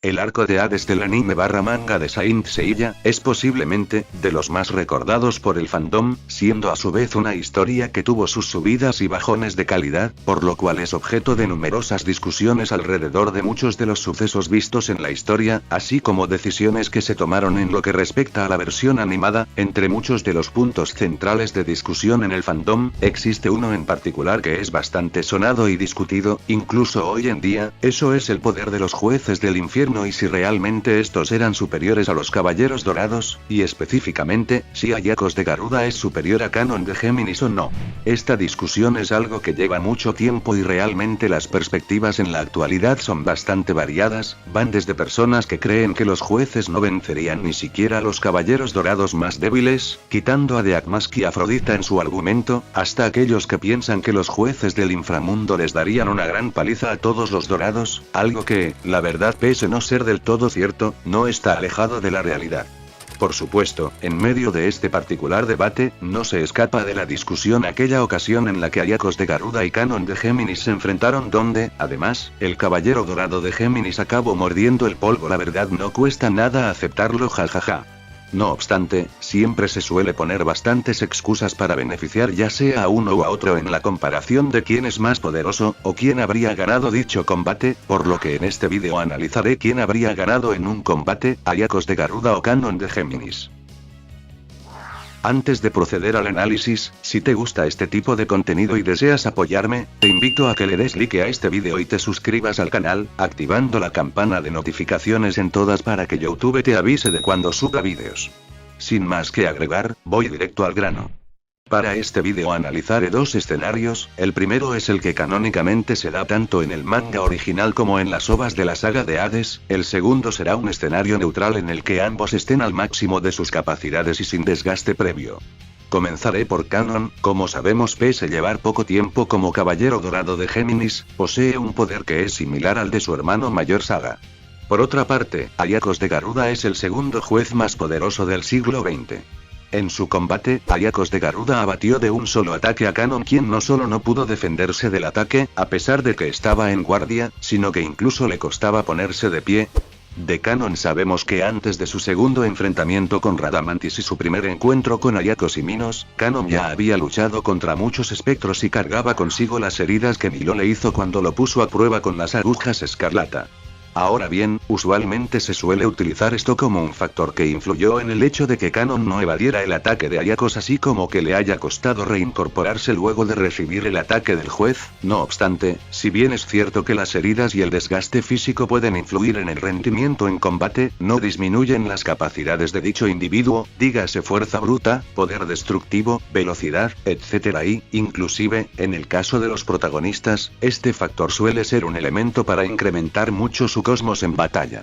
El arco de Hades del anime barra manga de Saint Seiya es posiblemente de los más recordados por el fandom, siendo a su vez una historia que tuvo sus subidas y bajones de calidad, por lo cual es objeto de numerosas discusiones alrededor de muchos de los sucesos vistos en la historia, así como decisiones que se tomaron en lo que respecta a la versión animada. Entre muchos de los puntos centrales de discusión en el fandom, existe uno en particular que es bastante sonado y discutido, incluso hoy en día: eso es el poder de los jueces del infierno y si realmente estos eran superiores a los caballeros dorados, y específicamente, si Ayakos de Garuda es superior a Kanon de Géminis o no. Esta discusión es algo que lleva mucho tiempo y realmente las perspectivas en la actualidad son bastante variadas, van desde personas que creen que los jueces no vencerían ni siquiera a los caballeros dorados más débiles, quitando a Deakmask y Afrodita en su argumento, hasta aquellos que piensan que los jueces del inframundo les darían una gran paliza a todos los dorados, algo que, la verdad, pese no ser del todo cierto, no está alejado de la realidad. Por supuesto, en medio de este particular debate, no se escapa de la discusión aquella ocasión en la que Ayakos de Garuda y Kanon de Géminis se enfrentaron donde, además, el caballero dorado de Géminis acabó mordiendo el polvo. La verdad no cuesta nada aceptarlo, jajaja. No obstante, siempre se suele poner bastantes excusas para beneficiar ya sea a uno o a otro en la comparación de quién es más poderoso, o quién habría ganado dicho combate, por lo que en este vídeo analizaré quién habría ganado en un combate, Ayakos de Garuda o Kanon de Géminis. Antes de proceder al análisis, si te gusta este tipo de contenido y deseas apoyarme, te invito a que le des like a este vídeo y te suscribas al canal, activando la campana de notificaciones en todas para que YouTube te avise de cuando suba vídeos. Sin más que agregar, voy directo al grano. Para este vídeo analizaré dos escenarios. El primero es el que canónicamente se da tanto en el manga original como en las OVAs de la saga de Hades. El segundo será un escenario neutral en el que ambos estén al máximo de sus capacidades y sin desgaste previo. Comenzaré por Kanon. Como sabemos, pese a llevar poco tiempo como caballero dorado de Géminis, posee un poder que es similar al de su hermano mayor Saga. Por otra parte, Ayakos de Garuda es el segundo juez más poderoso del siglo XX. En su combate, Ayakos de Garuda abatió de un solo ataque a Kanon, quien no solo no pudo defenderse del ataque, a pesar de que estaba en guardia, sino que incluso le costaba ponerse de pie. De Kanon sabemos que antes de su segundo enfrentamiento con Radamantis y su primer encuentro con Ayakos y Minos, Kanon ya había luchado contra muchos espectros y cargaba consigo las heridas que Milo le hizo cuando lo puso a prueba con las agujas escarlata. Ahora bien, usualmente se suele utilizar esto como un factor que influyó en el hecho de que Kanon no evadiera el ataque de Ayakos, así como que le haya costado reincorporarse luego de recibir el ataque del juez. No obstante, si bien es cierto que las heridas y el desgaste físico pueden influir en el rendimiento en combate, no disminuyen las capacidades de dicho individuo, dígase fuerza bruta, poder destructivo, velocidad, etc. Y, inclusive, en el caso de los protagonistas, este factor suele ser un elemento para incrementar mucho su cosmos en batalla.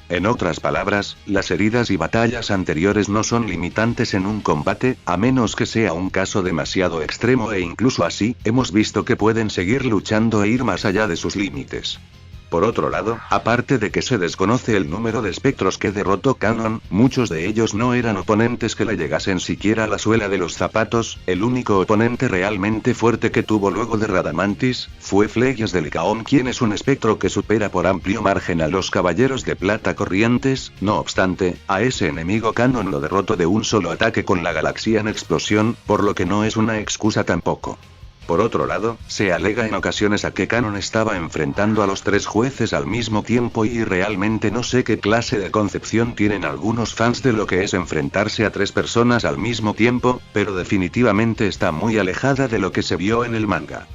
En otras palabras, las heridas y batallas anteriores no son limitantes en un combate, a menos que sea un caso demasiado extremo, e incluso así, hemos visto que pueden seguir luchando e ir más allá de sus límites. Por otro lado, aparte de que se desconoce el número de espectros que derrotó Kanon, muchos de ellos no eran oponentes que le llegasen siquiera a la suela de los zapatos. El único oponente realmente fuerte que tuvo luego de Radamantis fue Phlegias de Licaón, quien es un espectro que supera por amplio margen a los caballeros de plata corrientes. No obstante, a ese enemigo Kanon lo derrotó de un solo ataque con la galaxia en explosión, por lo que no es una excusa tampoco. Por otro lado, se alega en ocasiones a que Kanon estaba enfrentando a los tres jueces al mismo tiempo, y realmente no sé qué clase de concepción tienen algunos fans de lo que es enfrentarse a tres personas al mismo tiempo, pero definitivamente está muy alejada de lo que se vio en el manga.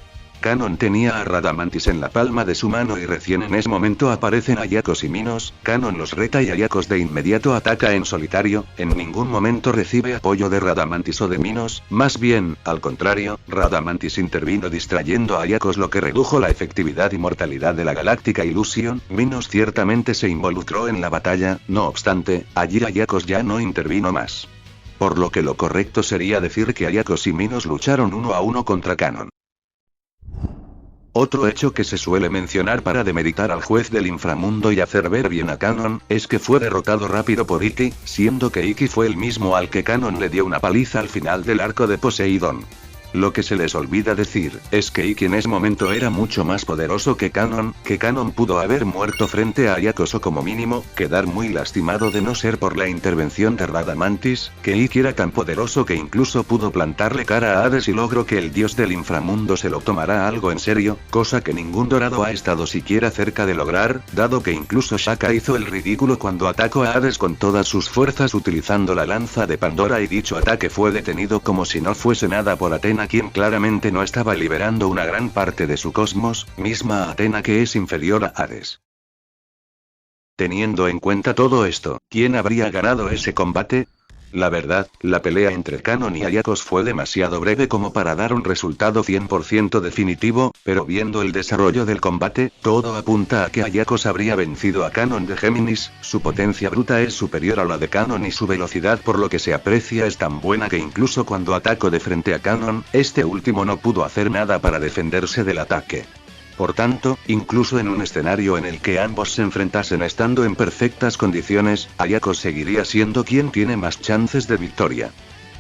Kanon tenía a Radamantis en la palma de su mano y recién en ese momento aparecen Ayakos y Minos. Kanon los reta y Ayakos de inmediato ataca en solitario. En ningún momento recibe apoyo de Radamantis o de Minos, más bien, al contrario, Radamantis intervino distrayendo a Ayakos, lo que redujo la efectividad y mortalidad de la Galáctica Illusion. Minos ciertamente se involucró en la batalla, no obstante, allí Ayakos ya no intervino más. Por lo que lo correcto sería decir que Ayakos y Minos lucharon uno a uno contra Kanon. Otro hecho que se suele mencionar para demeritar al juez del inframundo y hacer ver bien a Kanon, es que fue derrotado rápido por Ikki, siendo que Ikki fue el mismo al que Kanon le dio una paliza al final del arco de Poseidón. Lo que se les olvida decir, es que Iki en ese momento era mucho más poderoso que Kanon pudo haber muerto frente a Ayakos o como mínimo, quedar muy lastimado de no ser por la intervención de Radamantis, que Iki era tan poderoso que incluso pudo plantarle cara a Hades y logró que el dios del inframundo se lo tomara algo en serio, cosa que ningún dorado ha estado siquiera cerca de lograr, dado que incluso Shaka hizo el ridículo cuando atacó a Hades con todas sus fuerzas utilizando la lanza de Pandora y dicho ataque fue detenido como si no fuese nada por Athena, quien claramente no estaba liberando una gran parte de su cosmos, misma Athena que es inferior a Hades. Teniendo en cuenta todo esto, ¿quién habría ganado ese combate? La verdad, la pelea entre Kanon y Ayakos fue demasiado breve como para dar un resultado 100% definitivo, pero viendo el desarrollo del combate, todo apunta a que Ayakos habría vencido a Kanon de Géminis, su potencia bruta es superior a la de Kanon y su velocidad por lo que se aprecia es tan buena que incluso cuando atacó de frente a Kanon, este último no pudo hacer nada para defenderse del ataque. Por tanto, incluso en un escenario en el que ambos se enfrentasen estando en perfectas condiciones, Ayakos seguiría siendo quien tiene más chances de victoria.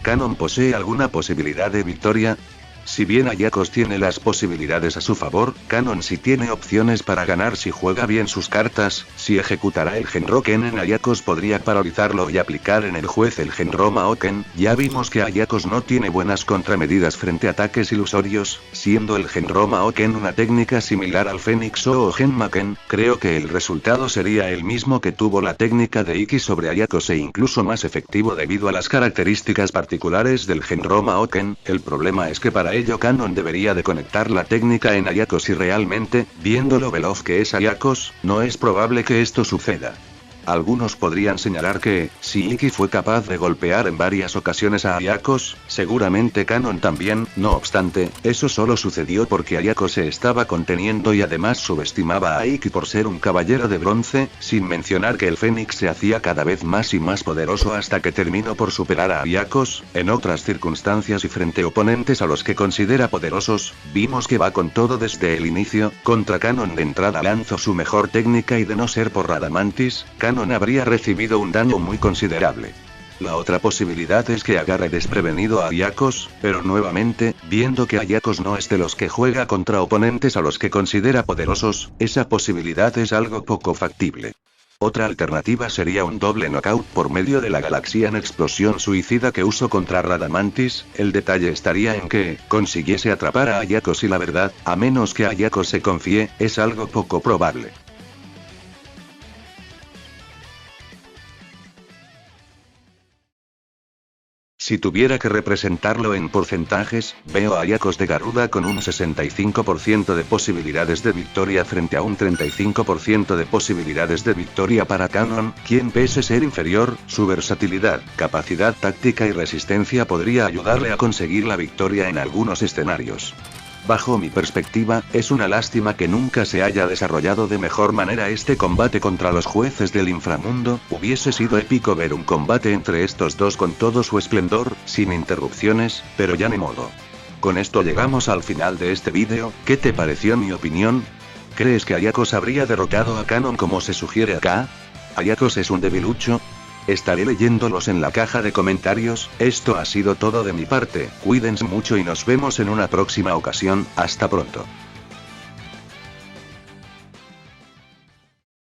¿Kanon posee alguna posibilidad de victoria? Si bien Ayakos tiene las posibilidades a su favor, Kanon sí tiene opciones para ganar si juega bien sus cartas, si ejecutará el Genroken en Ayakos podría paralizarlo y aplicar en el juez el Genro-Maoken, ya vimos que Ayakos no tiene buenas contramedidas frente a ataques ilusorios, siendo el Genro-Maoken una técnica similar al Fénix o Genmaken, creo que el resultado sería el mismo que tuvo la técnica de Iki sobre Ayakos e incluso más efectivo debido a las características particulares del Genro-Maoken, el problema es que para ello Kanon debería de conectar la técnica en Ayakos y realmente, viendo lo veloz que es Ayakos, no es probable que esto suceda. Algunos podrían señalar que, si Iki fue capaz de golpear en varias ocasiones a Ayakos, seguramente Kanon también, no obstante, eso solo sucedió porque Ayakos se estaba conteniendo y además subestimaba a Iki por ser un caballero de bronce, sin mencionar que el Fénix se hacía cada vez más y más poderoso hasta que terminó por superar a Ayakos, en otras circunstancias y frente a oponentes a los que considera poderosos, vimos que va con todo desde el inicio, contra Kanon de entrada lanzó su mejor técnica y de no ser por Radamantis, Kanon habría recibido un daño muy considerable. La otra posibilidad es que agarre desprevenido a Ayakos, pero nuevamente, viendo que Ayakos no es de los que juega contra oponentes a los que considera poderosos, esa posibilidad es algo poco factible. Otra alternativa sería un doble knockout por medio de la Galaxian explosión suicida que usó contra Radamantis, el detalle estaría en que, consiguiese atrapar a Ayakos y la verdad, a menos que Ayakos se confíe, es algo poco probable. Si tuviera que representarlo en porcentajes, veo a Ayakos de Garuda con un 65% de posibilidades de victoria frente a un 35% de posibilidades de victoria para Kanon, quien pese ser inferior, su versatilidad, capacidad táctica y resistencia podría ayudarle a conseguir la victoria en algunos escenarios. Bajo mi perspectiva, es una lástima que nunca se haya desarrollado de mejor manera este combate contra los jueces del inframundo, hubiese sido épico ver un combate entre estos dos con todo su esplendor, sin interrupciones, pero ya ni modo. Con esto llegamos al final de este vídeo, ¿qué te pareció mi opinión? ¿Crees que Ayakos habría derrotado a Kanon como se sugiere acá? ¿Ayakos es un debilucho? Estaré leyéndolos en la caja de comentarios. Esto ha sido todo de mi parte, cuídense mucho y nos vemos en una próxima ocasión, hasta pronto.